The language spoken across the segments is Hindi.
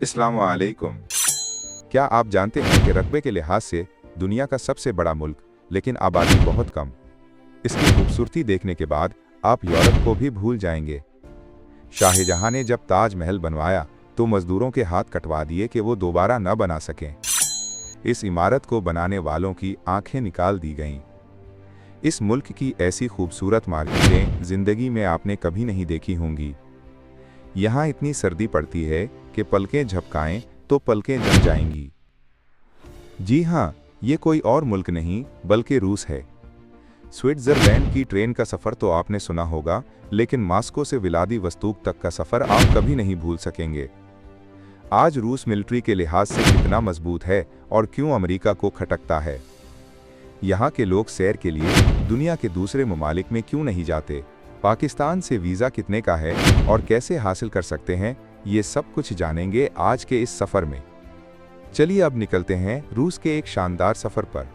अस्सलाम वालेकुम। क्या आप जानते हैं कि रकबे के लिहाज से दुनिया का सबसे बड़ा मुल्क, लेकिन आबादी बहुत कम। इसकी खूबसूरती देखने के बाद आप यूरोप को भी भूल जाएंगे। शाहजहां ने जब ताजमहल बनवाया तो मजदूरों के हाथ कटवा दिए कि वो दोबारा न बना सकें। इस इमारत को बनाने वालों की आंखें निकाल दी गईं। इस मुल्क की ऐसी खूबसूरत मार्केटें जिंदगी में आपने कभी नहीं देखी होंगी। यहाँ इतनी सर्दी पड़ती है कि पलकें झपकाएं तो पलकें जम जाएंगी। जी हाँ, ये कोई और मुल्क नहीं बल्कि रूस है। स्विट्जरलैंड की ट्रेन का सफ़र तो आपने सुना होगा, लेकिन मास्को से व्लादिवोस्तोक तक का सफ़र आप कभी नहीं भूल सकेंगे। आज रूस मिलिट्री के लिहाज से कितना मजबूत है और क्यों अमेरिका को खटकता है। यहाँ के लोग सैर के लिए दुनिया के दूसरे ममालिक में क्यों नहीं जाते, पाकिस्तान से वीज़ा कितने का है और कैसे हासिल कर सकते हैं, ये सब कुछ जानेंगे आज के इस सफ़र में। चलिए अब निकलते हैं रूस के एक शानदार सफ़र पर।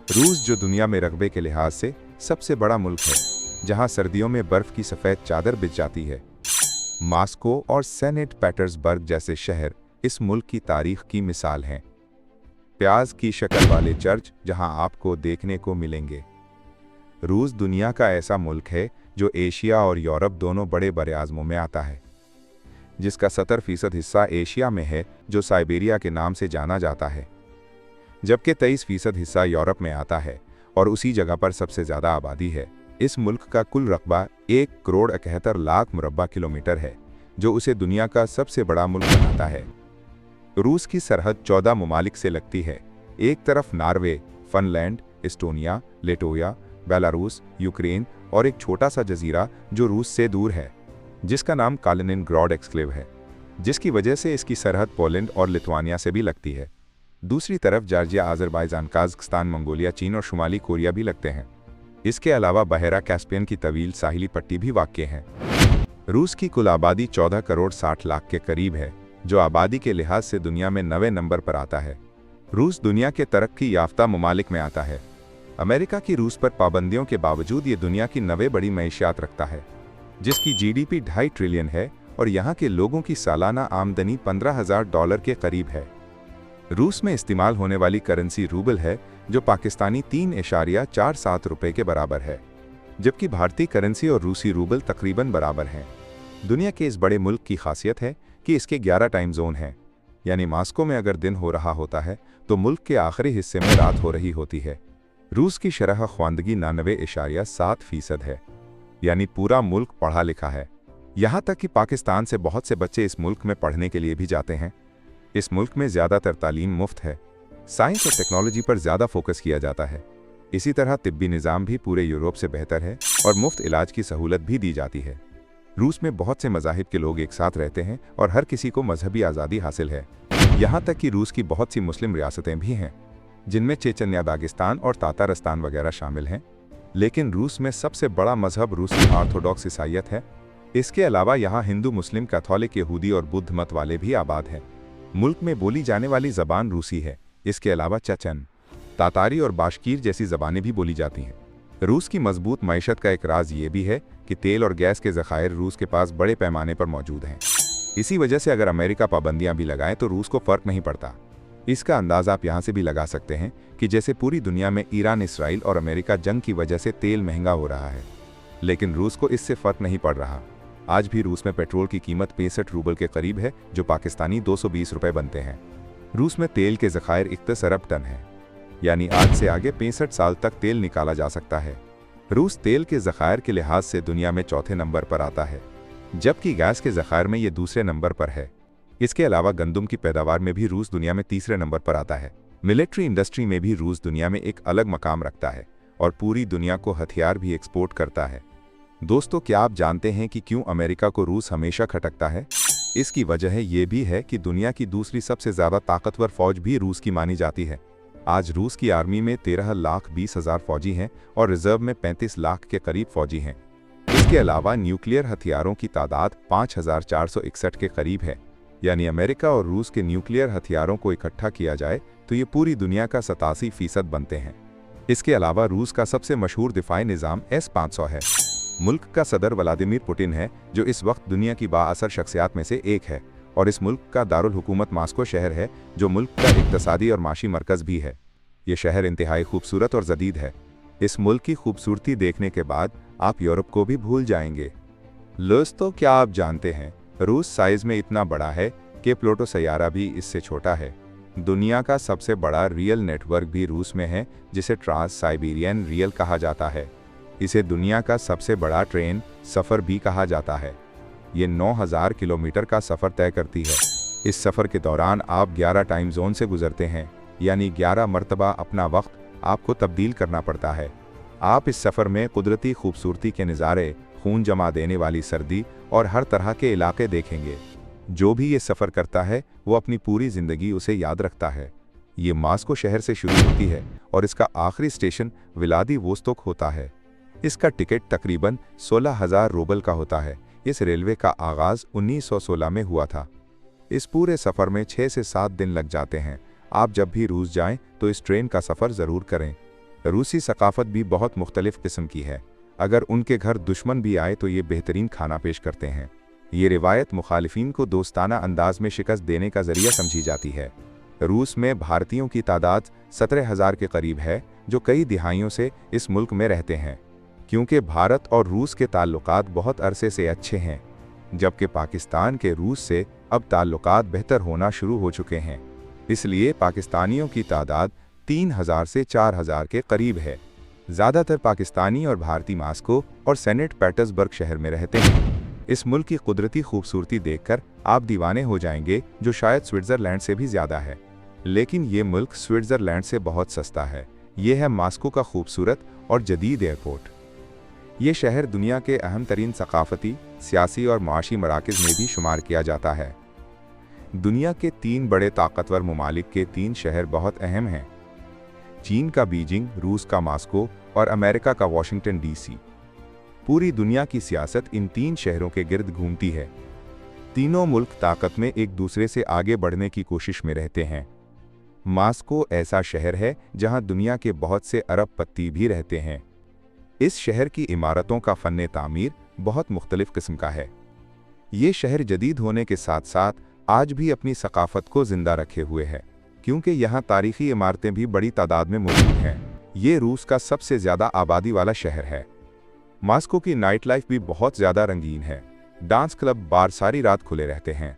रूस जो दुनिया में रकबे के लिहाज से सबसे बड़ा मुल्क है, जहां सर्दियों में बर्फ़ की सफ़ेद चादर बिछ जाती है। मास्को और सेंट पीटर्सबर्ग जैसे शहर इस मुल्क की तारीख की मिसाल हैं। प्याज की शक्ल वाले चर्च जहां आपको देखने को मिलेंगे। रूस दुनिया का ऐसा मुल्क है जो एशिया और यूरोप दोनों बड़े बरआज़मों में आता है, जिसका 70% हिस्सा एशिया में है जो साइबेरिया के नाम से जाना जाता है, जबकि 23% हिस्सा यूरोप में आता है और उसी जगह पर सबसे ज़्यादा आबादी है। इस मुल्क का कुल रकबा 1,71,00,000 मुरब्बा किलोमीटर है, जो उसे दुनिया का सबसे बड़ा मुल्क बनाता है। रूस की सरहद 14 ममालिक से लगती है। एक तरफ नार्वे, फिनलैंड, एस्टोनिया, लेटोया, बेलारूस, यूक्रेन और एक छोटा सा जजीरा जो रूस से दूर है, जिसका नाम कालिनिनग्राड एक्सक्लेव है, जिसकी वजह से इसकी सरहद पोलैंड और लिथुआनिया से भी लगती है। दूसरी तरफ जॉर्जिया, अज़रबैजान, कजाकिस्तान, मंगोलिया, चीन और शुमाली कोरिया भी लगते हैं। इसके अलावा बहरा कैस्पियन की तवील साहिली पट्टी भी वाक़ है। रूस की कुल आबादी 14 करोड़ 60 लाख के करीब है, जो आबादी के लिहाज से दुनिया में 9वें नंबर पर आता है। रूस दुनिया के तरक्की याफ्ता ममालिक में आता है। अमेरिका की रूस पर पाबंदियों के बावजूद ये दुनिया की 9वें बड़ी मईशियात रखता है, जिसकी जीडीपी 2.5 ट्रिलियन है और यहाँ के लोगों की सालाना आमदनी $15,000 के करीब है। रूस में इस्तेमाल होने वाली करेंसी रूबल है, जो पाकिस्तानी 3.47 रुपये के बराबर है, जबकि भारतीय करेंसी और रूसी रूबल तकरीबन बराबर हैं। दुनिया के इस बड़े मुल्क की खासियत है कि इसके 11 टाइम जोन हैं, यानी मास्को में अगर दिन हो रहा होता है तो मुल्क के आखिरी हिस्से में रात हो रही होती है। रूस की शरह ख्वानदगी 99.7% है, यानी पूरा मुल्क पढ़ा लिखा है। यहाँ तक कि पाकिस्तान से बहुत से बच्चे इस मुल्क में पढ़ने के लिए भी जाते हैं। इस मुल्क में ज़्यादातर तालीम मुफ्त है। साइंस और टेक्नोलॉजी पर ज़्यादा फोकस किया जाता है। इसी तरह तिब्बी निज़ाम भी पूरे यूरोप से बेहतर है और मुफ्त इलाज की सहूलत भी दी जाती है। रूस में बहुत से मज़ाहिब के लोग एक साथ रहते हैं और हर किसी को मजहबी आज़ादी हासिल है। यहाँ तक कि रूस की बहुत सी मुस्लिम रियासतें भी हैं, जिनमें चेचन्या, दागिस्तान और तातारस्तान वगैरह शामिल हैं। लेकिन रूस में सबसे बड़ा मजहब रूसी ऑर्थोडॉक्स ईसाईयत है। इसके अलावा यहाँ हिंदू, मुस्लिम, कैथोलिक, यहूदी और बुद्ध मत वाले भी आबाद हैं। मुल्क में बोली जाने वाली ज़बान रूसी है। इसके अलावा चचन, तातारी और बाशकीर जैसी ज़बानें भी बोली जाती हैं। रूस की मजबूत मईशत का एक राज ये भी है कि तेल और गैस के ज़खायर रूस के पास बड़े पैमाने पर मौजूद हैं। इसी वजह से अगर अमेरिका पाबंदियाँ भी लगाए तो रूस को फ़र्क नहीं पड़ता। इसका अंदाज़ा आप यहाँ से भी लगा सकते हैं कि जैसे पूरी दुनिया में ईरान, इसराइल और अमेरिका जंग की वजह से तेल महंगा हो रहा है, लेकिन रूस को इससे फ़र्क नहीं पड़ रहा। आज भी रूस में पेट्रोल की कीमत 65 रूबल के करीब है, जो पाकिस्तानी 220 रुपये बनते हैं। रूस में तेल के ज़खायर 31 अरब टन है, यानी आज से आगे 65 साल तक तेल निकाला जा सकता है। रूस तेल के ज़खायर के लिहाज से दुनिया में चौथे नंबर पर आता है, जबकि गैस के ज़खायर में ये दूसरे नंबर पर है। इसके अलावा गंदम की पैदावार में भी रूस दुनिया में तीसरे नंबर पर आता है। मिलिट्री इंडस्ट्री में भी रूस दुनिया में एक अलग मकाम रखता है और पूरी दुनिया को हथियार भी एक्सपोर्ट करता है। दोस्तों, क्या आप जानते हैं कि क्यों अमेरिका को रूस हमेशा खटकता है? इसकी वजह ये भी है कि दुनिया की दूसरी सबसे ज़्यादा ताकतवर फौज भी रूस की मानी जाती है। आज रूस की आर्मी में 13,20,000 फौजी हैं और रिजर्व में 35 लाख के करीब फौजी हैं। इसके अलावा न्यूक्लियर हथियारों की तादाद 5,461 के करीब है, यानी अमेरिका और रूस के न्यूक्लियर हथियारों को इकट्ठा किया जाए तो ये पूरी दुनिया का 87% बनते हैं। इसके अलावा रूस का सबसे मशहूर दिफाई निज़ाम S-500 है। मुल्क का सदर व्लादिमीर पुतिन है, जो इस वक्त दुनिया की बाअसर शख्सियात में से एक है और इस मुल्क का दारुल हुकूमत मास्को शहर है, जो मुल्क का इक्तसादी और माशी मरकज़ भी है। ये शहर इंतहाई खूबसूरत और जदीद है। इस मुल्क की खूबसूरती देखने के बाद आप यूरोप को भी भूल जाएंगे। दोस्तों, क्या आप जानते हैं रूस साइज में इतना बड़ा है कि प्लूटो सैयारा भी इससे छोटा है। दुनिया का सबसे बड़ा रियल नेटवर्क भी रूस में है, जिसे ट्रांस साइबेरियन रेल कहा जाता है। इसे दुनिया का सबसे बड़ा ट्रेन सफ़र भी कहा जाता है। ये 9000 किलोमीटर का सफ़र तय करती है। इस सफ़र के दौरान आप 11 टाइम जोन से गुजरते हैं, यानी 11 मरतबा अपना वक्त आपको तब्दील करना पड़ता है। आप इस सफ़र में कुदरती खूबसूरती के नज़ारे, खून जमा देने वाली सर्दी और हर तरह के इलाके देखेंगे। जो भी ये सफ़र करता है वो अपनी पूरी ज़िंदगी उसे याद रखता है। ये मास्को शहर से शुरू होती है और इसका आखिरी स्टेशन व्लादिवोस्तोक होता है। इसका टिकट तकरीबन 16,000 रूबल का होता है। इस रेलवे का आगाज़ 1916 में हुआ था। इस पूरे सफ़र में 6 से 7 दिन लग जाते हैं। आप जब भी रूस जाएं तो इस ट्रेन का सफ़र ज़रूर करें। रूसी सकाफ़त भी बहुत मुख्तलिफ़ किस्म की है। अगर उनके घर दुश्मन भी आए तो ये बेहतरीन खाना पेश करते हैं। ये रिवायत मुखालिफिन को दोस्ताना अंदाज में शिकस्त देने का ज़रिया समझी जाती है। रूस में भारतीयों की तादाद 17,000 के करीब है, जो कई दिहाइयों से इस मुल्क में रहते हैं। क्योंकि भारत और रूस के ताल्लुकात बहुत अरसे से अच्छे हैं, जबकि पाकिस्तान के रूस से अब ताल्लुकात बेहतर होना शुरू हो चुके हैं, इसलिए पाकिस्तानियों की तादाद 3,000 से 4,000 के करीब है। ज़्यादातर पाकिस्तानी और भारतीय मास्को और सेंट पीटर्सबर्ग शहर में रहते हैं। इस मुल्क की कुदरती खूबसूरती देखकर आप दीवाने हो जाएंगे, जो शायद स्विट्ज़रलैंड से भी ज़्यादा है। लेकिन ये मुल्क स्विट्ज़रलैंड से बहुत सस्ता है। ये है मास्को का खूबसूरत और जदीद एयरपोर्ट। ये शहर दुनिया के अहम तरीन सकाफती, सियासी और माशी मराकज़ में भी शुमार किया जाता है। दुनिया के 3 बड़े ताकतवर ममालिक के 3 शहर बहुत अहम हैं। चीन का बीजिंग, रूस का मास्को और अमेरिका का वाशिंगटन डीसी। पूरी दुनिया की सियासत इन 3 शहरों के गिर्द घूमती है। तीनों मुल्क ताकत में एक दूसरे से आगे बढ़ने की कोशिश में रहते हैं। मास्को ऐसा शहर है जहां दुनिया के बहुत से अरबपति भी रहते हैं। इस शहर की इमारतों का फ़न्ने तामीर बहुत मुख्तलिफ किस्म का है। ये शहर जदीद होने के साथ साथ आज भी अपनी सकाफत को जिंदा रखे हुए है, क्योंकि यहाँ तारीखी इमारतें भी बड़ी तादाद में मौजूद हैं। ये रूस का सबसे ज़्यादा आबादी वाला शहर है। मास्को की नाइट लाइफ भी बहुत ज़्यादा रंगीन है। डांस क्लब, बार सारी रात खुले रहते हैं।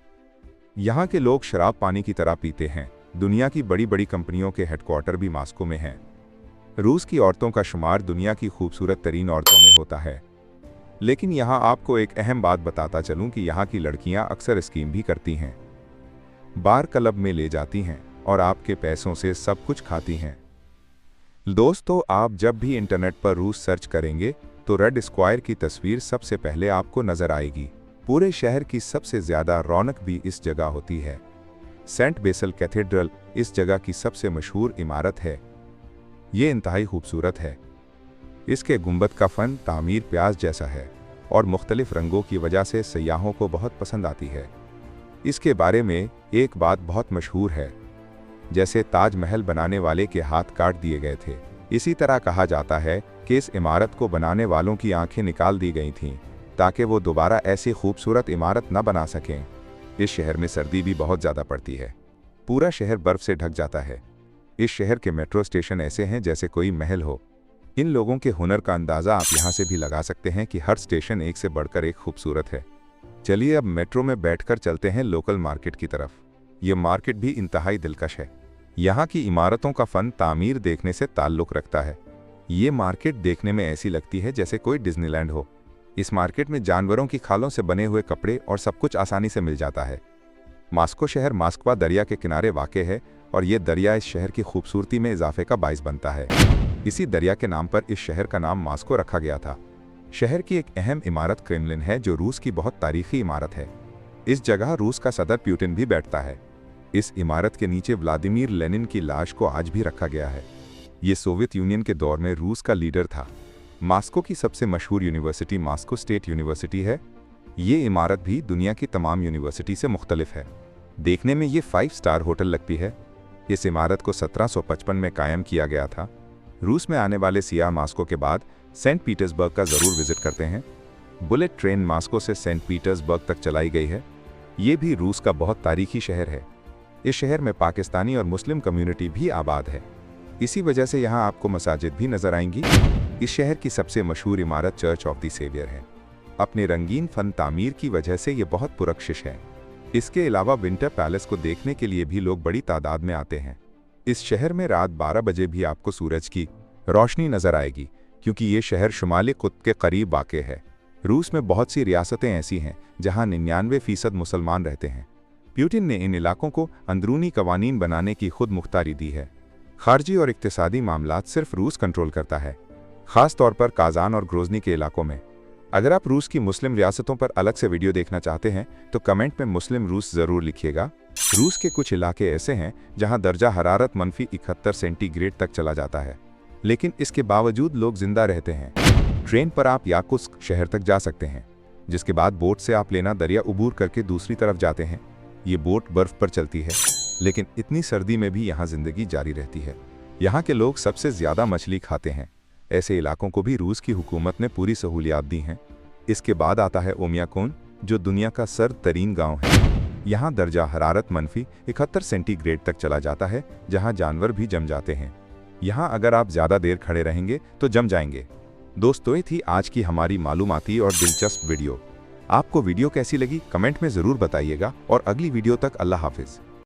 यहाँ के लोग शराब पानी की तरह पीते हैं। दुनिया की बड़ी बड़ी कंपनियों के हेडक्वार्टर भी मास्को में हैं। रूस की औरतों का शुमार दुनिया की खूबसूरत तरीन औरतों में होता है। लेकिन यहाँ आपको एक अहम बात बताता चलूँ कि यहाँ की लड़कियाँ अक्सर स्कीम भी करती हैं। बार क्लब में ले जाती हैं और आपके पैसों से सब कुछ खाती हैं। दोस्तों, आप जब भी इंटरनेट पर रूस सर्च करेंगे तो रेड स्क्वायर की तस्वीर सबसे पहले आपको नजर आएगी। पूरे शहर की सबसे ज़्यादा रौनक भी इस जगह होती है। सेंट बेसल कैथेड्रल इस जगह की सबसे मशहूर इमारत है। ये इंतहाई खूबसूरत है। इसके गुंबद का फन तामीर प्याज जैसा है और मुख्तलिफ रंगों की वजह से सयाहों को बहुत पसंद आती है। इसके बारे में एक बात बहुत मशहूर है, जैसे ताजमहल बनाने वाले के हाथ काट दिए गए थे, इसी तरह कहा जाता है कि इस इमारत को बनाने वालों की आंखें निकाल दी गई थीं ताकि वो दोबारा ऐसी खूबसूरत इमारत न बना सकें। इस शहर में सर्दी भी बहुत ज़्यादा पड़ती है। पूरा शहर बर्फ़ से ढक जाता है। इस शहर के मेट्रो स्टेशन ऐसे हैं जैसे कोई महल हो। इन लोगों के हुनर का अंदाज़ा आप यहाँ से भी लगा सकते हैं कि हर स्टेशन एक से बढ़कर एक खूबसूरत है। चलिए अब मेट्रो में बैठकर चलते हैं लोकल मार्केट की तरफ। ये मार्केट भी इंतहाई दिलकश है। यहाँ की इमारतों का फ़न तामीर देखने से ताल्लुक़ रखता है। ये मार्केट देखने में ऐसी लगती है जैसे कोई डिज्नीलैंड हो। इस मार्केट में जानवरों की खालों से बने हुए कपड़े और सब कुछ आसानी से मिल जाता है। मास्को शहर मास्कवा दरिया के किनारे वाक़े है और ये दरिया इस शहर की खूबसूरती में इजाफे का बाइस बनता है। इसी दरिया के नाम पर इस शहर का नाम मास्को रखा गया था। शहर की एक अहम इमारत क्रेमलिन है, जो रूस की बहुत तारीखी इमारत है। इस जगह रूस का सदर पुतिन भी बैठता है। इस इमारत के नीचे व्लादिमीर लेनिन की लाश को आज भी रखा गया है। ये सोवियत यूनियन के दौर में रूस का लीडर था। मास्को की सबसे मशहूर यूनिवर्सिटी मास्को स्टेट यूनिवर्सिटी है। ये इमारत भी दुनिया की तमाम यूनिवर्सिटी से मुख्तलिफ है। देखने में ये 5 स्टार होटल लगती है। इस इमारत को 1755 में कायम किया गया था। रूस में आने वाले सियाह मास्को के बाद सेंट पीटर्सबर्ग का ज़रूर विजिट करते हैं। बुलेट ट्रेन मास्को से सेंट पीटर्सबर्ग तक चलाई गई है। ये भी रूस का बहुत तारीखी शहर है। इस शहर में पाकिस्तानी और मुस्लिम कम्युनिटी भी आबाद है। इसी वजह से यहाँ आपको मसाजिद भी नजर आएंगी। इस शहर की सबसे मशहूर इमारत चर्च ऑफ द सेवियर है। अपने रंगीन फन तामीर की वजह से ये बहुत पुरकशिश है। इसके अलावा विंटर पैलेस को देखने के लिए भी लोग बड़ी तादाद में आते हैं। इस शहर में रात 12 बजे भी आपको सूरज की रोशनी नजर आएगी, क्योंकि ये शहर शुमाली कुतुब के करीब वाक़ है। रूस में बहुत सी रियासतें ऐसी हैं जहां 99% मुसलमान रहते हैं। पुतिन ने इन इलाकों को अंदरूनी कवानीन बनाने की खुद मुख्तारी दी है। खारजी और इक्तिसादी मामलात सिर्फ रूस कंट्रोल करता है, ख़ास तौर पर काजान और ग्रोजनी के इलाकों में। अगर आप रूस की मुस्लिम रियासतों पर अलग से वीडियो देखना चाहते हैं तो कमेंट में मुस्लिम रूस ज़रूर लिखिएगा। रूस के कुछ इलाके ऐसे हैं जहां दर्जा हरारत -71 सेंटीग्रेड तक चला जाता है, लेकिन इसके बावजूद लोग जिंदा रहते हैं। ट्रेन पर आप याकुत्स्क शहर तक जा सकते हैं, जिसके बाद बोट से आप लेना दरिया उबूर करके दूसरी तरफ जाते हैं। ये बोट बर्फ पर चलती है, लेकिन इतनी सर्दी में भी यहाँ जिंदगी जारी रहती है। यहाँ के लोग सबसे ज़्यादा मछली खाते हैं। ऐसे इलाकों को भी रूस की हुकूमत ने पूरी सहूलियात दी हैं। इसके बाद आता है ओमियाकोन, जो दुनिया का सर्द तरीन गाँव है। यहाँ दर्जा हरारत -71 सेंटीग्रेड तक चला जाता है, जहाँ जानवर भी जम जाते हैं। यहाँ अगर आप ज़्यादा देर खड़े रहेंगे तो जम जाएंगे। दोस्तों, ये थी आज की हमारी मालूमाती और दिलचस्प वीडियो। आपको वीडियो कैसी लगी कमेंट में ज़रूर बताइएगा, और अगली वीडियो तक अल्लाह हाफिज़।